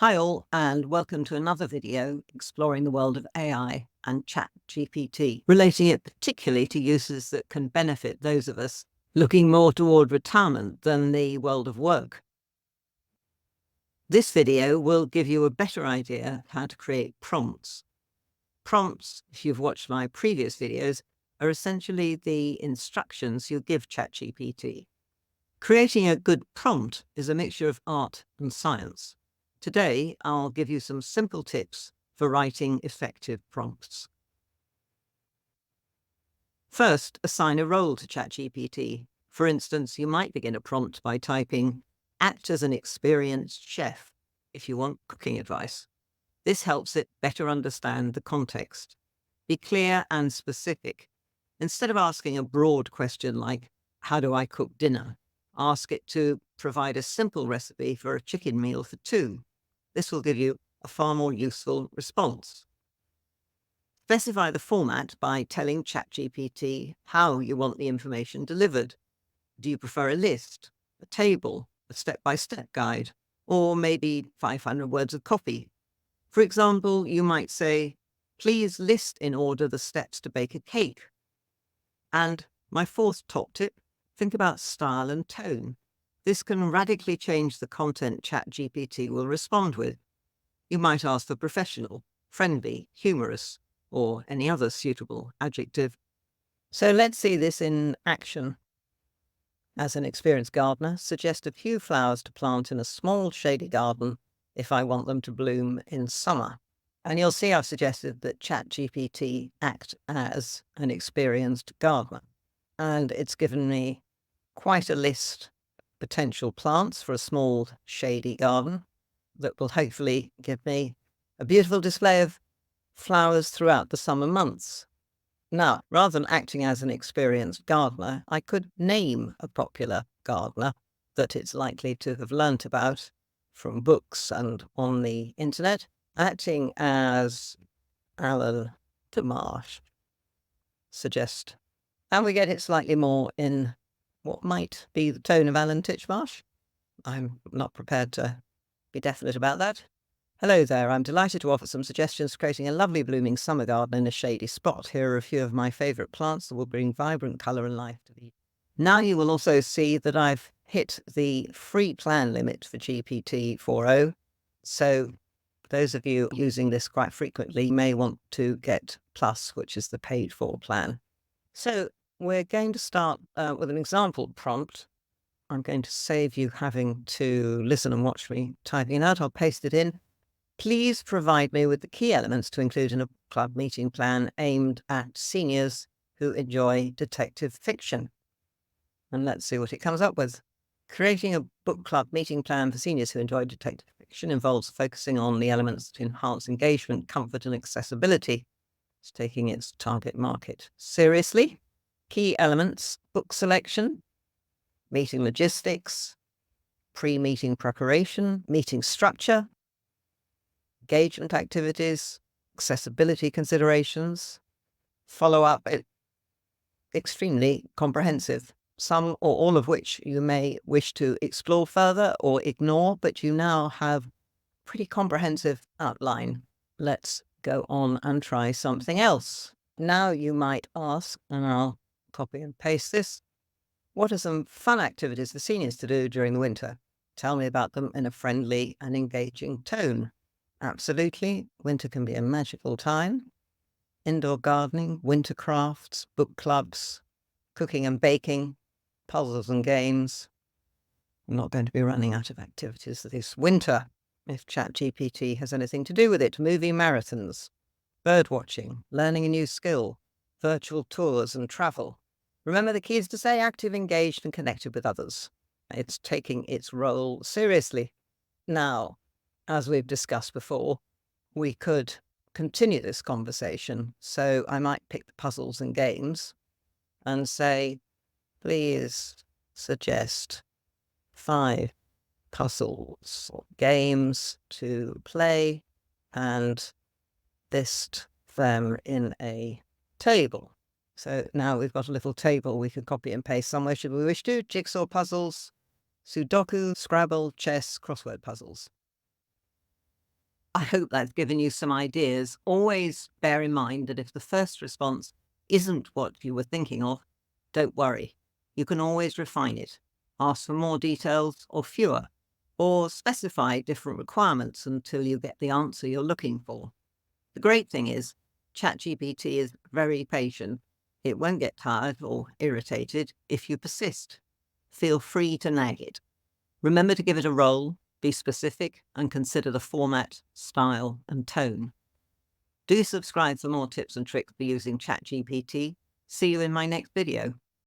Hi all, and welcome to another video exploring the world of AI and ChatGPT, relating it particularly to uses that can benefit those of us looking more toward retirement than the world of work. This video will give you a better idea of how to create prompts. Prompts, if you've watched my previous videos, are essentially the instructions you give ChatGPT. Creating a good prompt is a mixture of art and science. Today, I'll give you some simple tips for writing effective prompts. First, assign a role to ChatGPT. For instance, you might begin a prompt by typing, "Act as an experienced chef," if you want cooking advice. This helps it better understand the context. Be clear and specific. Instead of asking a broad question like, "How do I cook dinner?" ask it to provide a simple recipe for a chicken meal for two. This will give you a far more useful response. Specify the format by telling ChatGPT how you want the information delivered. Do you prefer a list, a table, a step-by-step guide, or maybe 500 words of copy? For example, you might say, "Please list in order the steps to bake a cake." And my fourth top tip, think about style and tone. This can radically change the content ChatGPT will respond with. You might ask for professional, friendly, humorous, or any other suitable adjective. So let's see this in action. As an experienced gardener, suggest a few flowers to plant in a small shady garden if I want them to bloom in summer. And you'll see I've suggested that ChatGPT act as an experienced gardener. And it's given me quite a list of potential plants for a small shady garden that will hopefully give me a beautiful display of flowers throughout the summer months. Now, rather than acting as an experienced gardener, I could name a popular gardener that it's likely to have learnt about from books and on the internet, acting as Alan Marsh. Suggest. And we get it slightly more in what might be the tone of Alan Titchmarsh. I'm not prepared to be definite about that. Hello there, I'm delighted to offer some suggestions for creating a lovely blooming summer garden in a shady spot. Here are a few of my favourite plants that will bring vibrant colour and life to the... Now you will also see that I've hit the free plan limit for GPT-4o. So those of you using this quite frequently may want to get Plus, which is the paid for plan. So we're going to start with an example prompt. I'm going to save you having to listen and watch me typing it out. I'll paste it in. Please provide me with the key elements to include in a club meeting plan aimed at seniors who enjoy detective fiction. And let's see what it comes up with. Creating a book club meeting plan for seniors who enjoy detective fiction involves focusing on the elements that enhance engagement, comfort, and accessibility. It's taking its target market seriously. Key elements: book selection, meeting logistics, pre-meeting preparation, meeting structure, engagement activities, accessibility considerations, follow-up. Extremely comprehensive, some or all of which you may wish to explore further or ignore, but you now have pretty comprehensive outline. Let's go on and try something else. Now you might ask, and I'll copy and paste this, what are some fun activities for seniors to do during the winter? Tell me about them in a friendly and engaging tone. Absolutely, winter can be a magical time. Indoor gardening, winter crafts, book clubs, cooking and baking, puzzles and games. I'm not going to be running out of activities this winter, if ChatGPT has anything to do with it. Movie marathons, bird watching, learning a new skill, virtual tours and travel. Remember, the key is to stay active, engaged, and connected with others. It's taking its role seriously. Now, as we've discussed before, we could continue this conversation. So I might pick the puzzles and games and say, please suggest 5 puzzles or games to play and list them in a table. So now we've got a little table we could copy and paste somewhere should we wish to. Jigsaw puzzles, Sudoku, Scrabble, chess, crossword puzzles. I hope that's given you some ideas. Always bear in mind that if the first response isn't what you were thinking of, don't worry. You can always refine it. Ask for more details or fewer, or specify different requirements until you get the answer you're looking for. The great thing is, ChatGPT is very patient. It won't get tired or irritated if you persist. Feel free to nag it. Remember to give it a role, be specific, and consider the format, style, and tone. Do subscribe for more tips and tricks for using ChatGPT. See you in my next video.